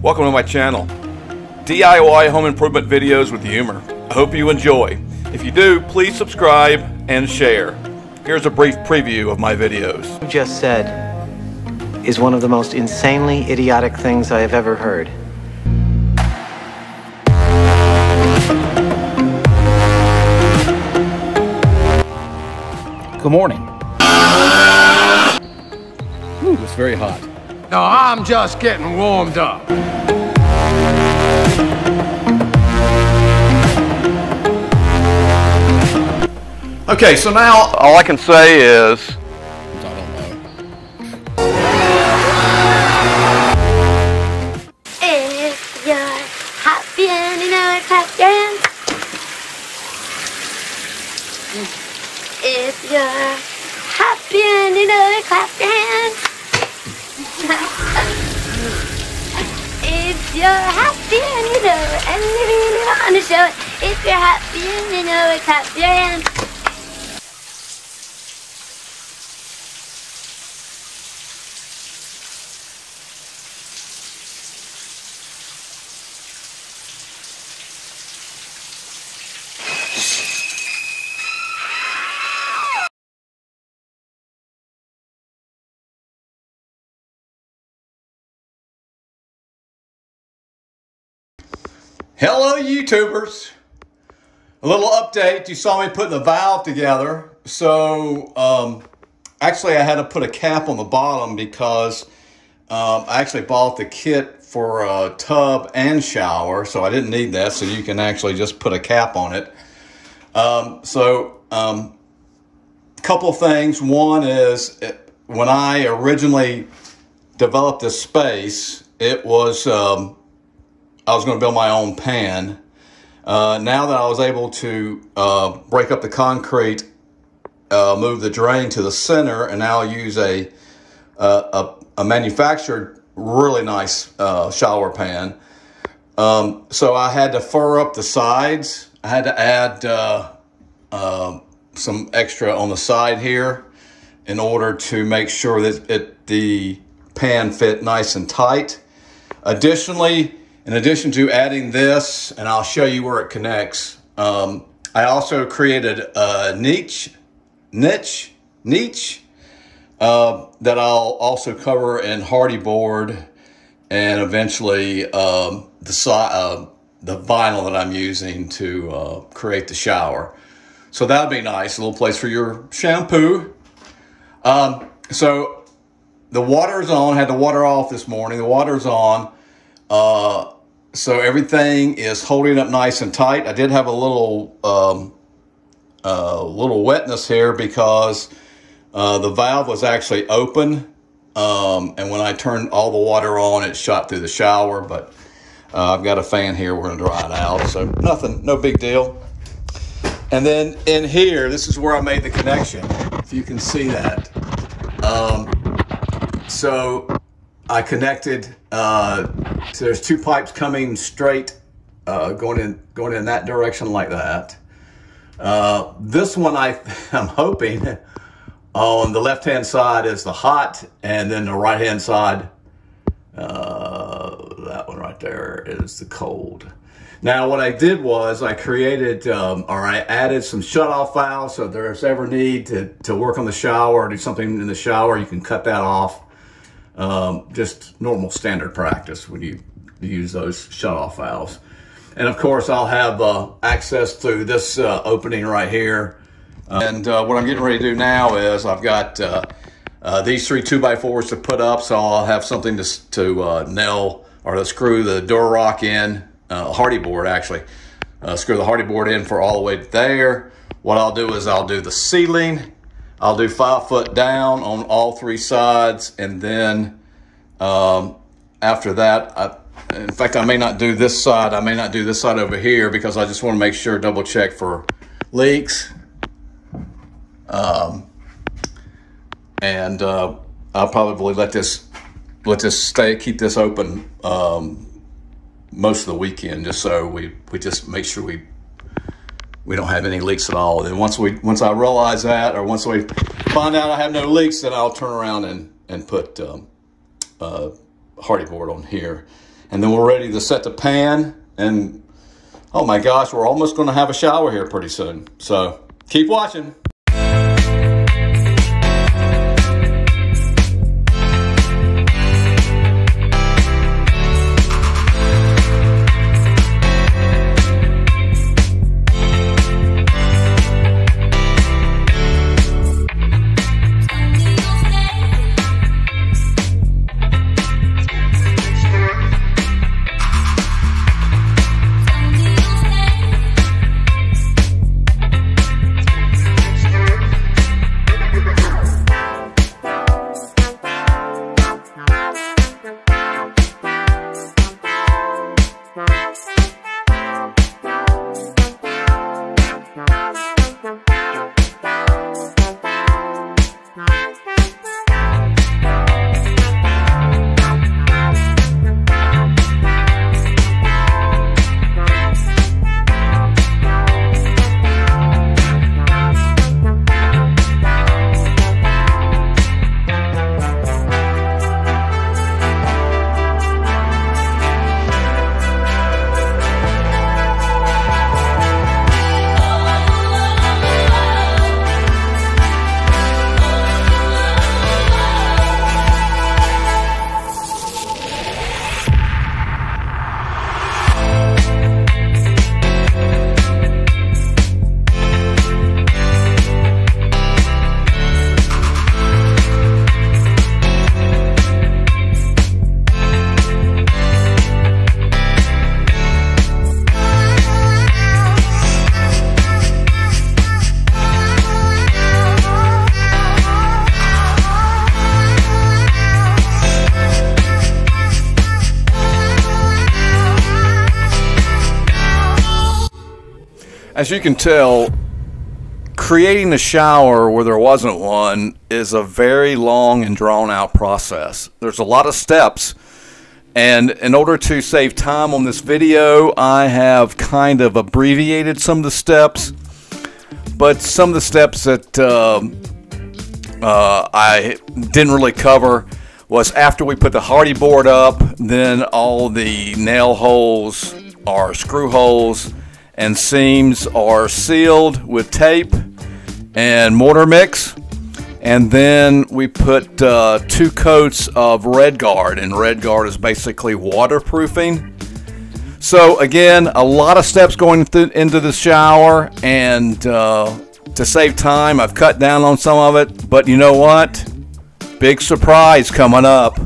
Welcome to my channel. DIY home improvement videos with humor. I hope you enjoy. If you do, please subscribe and share. Here's a brief preview of my videos. What you just said is one of the most insanely idiotic things I have ever heard. Good morning. Ooh, it's very hot. No, I'm just getting warmed up. Okay, so now all I can say is I don't know. If you're happy and you know it, clap your hands. If you're happy and you know it, clap your hands. If you're happy and you know it, and you really want to show it. If you're happy and you know it, clap your hands. hello YouTubers. A little update. You saw me putting the valve together. So actually I had to put a cap on the bottom because I actually bought the kit for a tub and shower, so I didn't need that. So you can actually just put a cap on it. Couple of things. One is when I originally developed this space, it was I was going to build my own pan. Now that I was able to break up the concrete, move the drain to the center, and now use a manufactured really nice shower pan. So I had to fur up the sides. I had to add some extra on the side here in order to make sure that the pan fit nice and tight. Additionally, in addition to adding this, and I'll show you where it connects, I also created a niche that I'll also cover in hardy board, and eventually the vinyl that I'm using to create the shower. So that'll be nice, a little place for your shampoo. So the water's on. Had the water off this morning. The water's on. So everything is holding up nice and tight. I did have a little wetness here because the valve was actually open, and when I turned all the water on, it shot through the shower. But I've got a fan here. We're going to dry it out, so nothing, no big deal. And then in here, this is where I made the connection, if you can see that. So I connected. So there's two pipes coming straight, going in that direction like that. This one I'm hoping on the left-hand side is the hot, and then the right-hand side, that one right there is the cold. Now what I did was I created, or I added some shut-off valves, so if there's ever need to work on the shower or do something in the shower, you can cut that off. Just normal standard practice when you use those shut-off valves. And of course I'll have access to this opening right here. And what I'm getting ready to do now is I've got these 3 2x4s to put up, so I'll have something to nail or to screw the door rock in, hardy board actually. Screw the hardy board in for all the way there. What I'll do is I'll do the ceiling. I'll do 5 foot down on all 3 sides, and then after that, in fact, I may not do this side. I may not do this side over here because I just want to make sure, double check for leaks. And I'll probably let this stay, keep this open most of the weekend, just so we just make sure we don't have any leaks at all. And once I realize that, or once we find out I have no leaks, then I'll turn around and put hardy board on here. And then we're ready to set the pan, and oh my gosh, we're almost going to have a shower here pretty soon. So keep watching. As you can tell, creating a shower where there wasn't one is a very long and drawn-out process. There's a lot of steps, and in order to save time on this video, I have kind of abbreviated some of the steps. But some of the steps that I didn't really cover was after we put the hardy board up, then all the nail holes or screw holes and seams are sealed with tape and mortar mix, and then we put 2 coats of Red Guard, and Red Guard is basically waterproofing. So again, a lot of steps going into the shower, and to save time, I've cut down on some of it, but you know what? Big surprise coming up.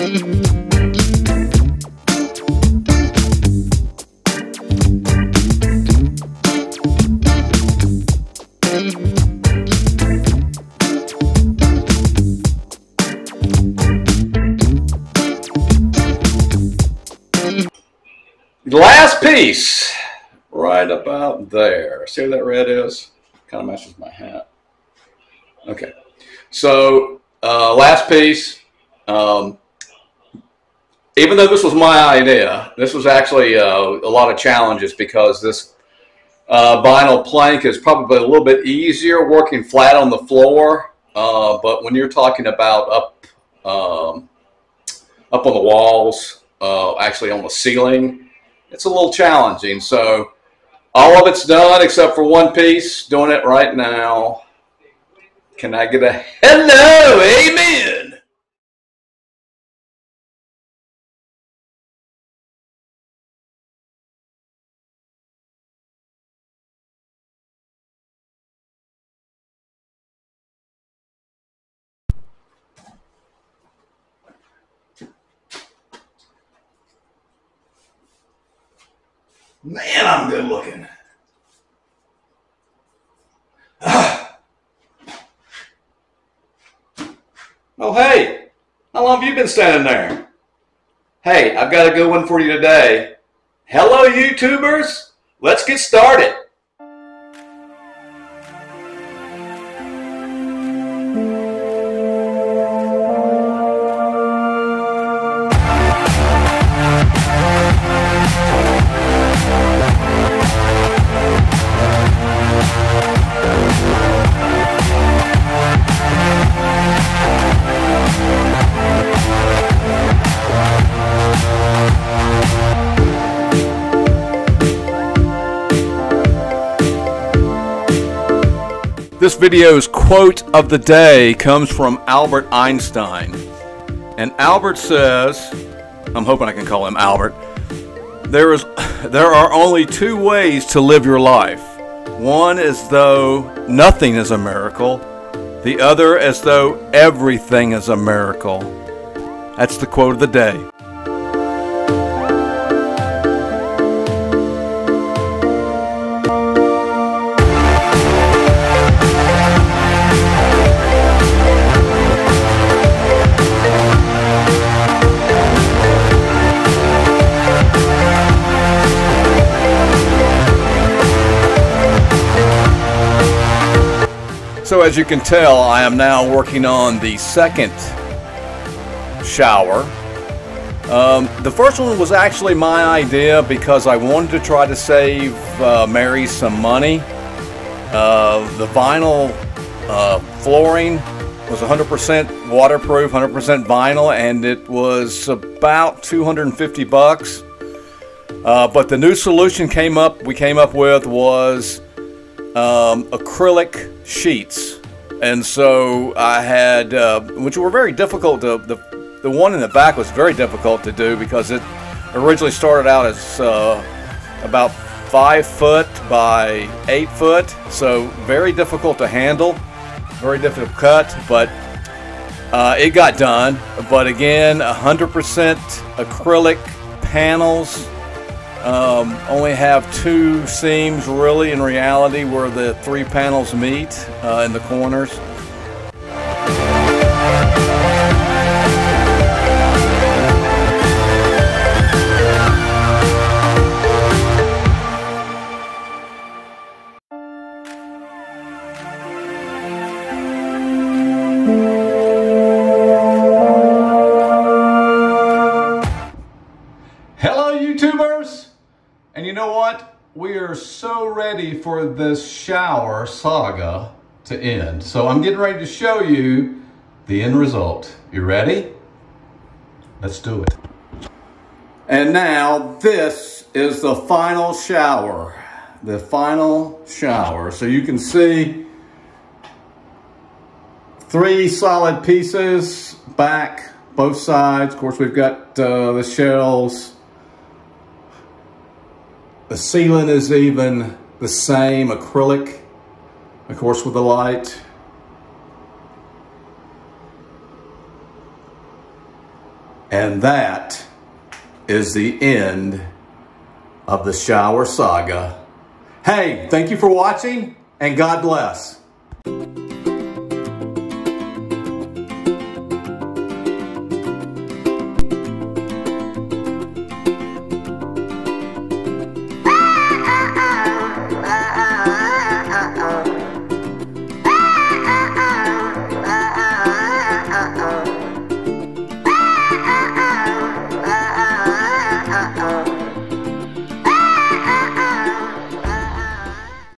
Last piece, right about there. See where that red is? Kind of matches my hat. Okay, so last piece. Even though this was my idea, this was actually a lot of challenges because this vinyl plank is probably a little bit easier working flat on the floor. But when you're talking about up on the walls, actually on the ceiling, it's a little challenging. So all of it's done except for one piece. Doing it right now. Can I get a hello? Amen. Man, I'm good looking. Oh, hey, how long have you been standing there? Hey, I've got a good one for you today. Hello, YouTubers. Let's get started. This video's quote of the day comes from Albert Einstein. And Albert says, I'm hoping I can call him Albert, there are only two ways to live your life. One as though nothing is a miracle. The other as though everything is a miracle. That's the quote of the day. So as you can tell, I am now working on the second shower. The first one was actually my idea because I wanted to try to save Mary some money. The vinyl flooring was 100% waterproof, 100% vinyl, and it was about $250. But the new solution we came up with was acrylic sheets. And so I had, which were very difficult to, the one in the back was very difficult to do because it originally started out as about 5 foot by 8 foot. So very difficult to handle, very difficult to cut, but it got done. But again, 100% acrylic panels. Only have 2 seams really in reality where the 3 panels meet in the corners. Hello, YouTubers! And you know what? We are so ready for this shower saga to end. So I'm getting ready to show you the end result. You ready? Let's do it. And now this is the final shower. The final shower. So you can see 3 solid pieces, back, both sides. Of course, we've got the shelves. The ceiling is even the same, acrylic, of course, with the light. And that is the end of the shower saga. Hey, thank you for watching, and God bless.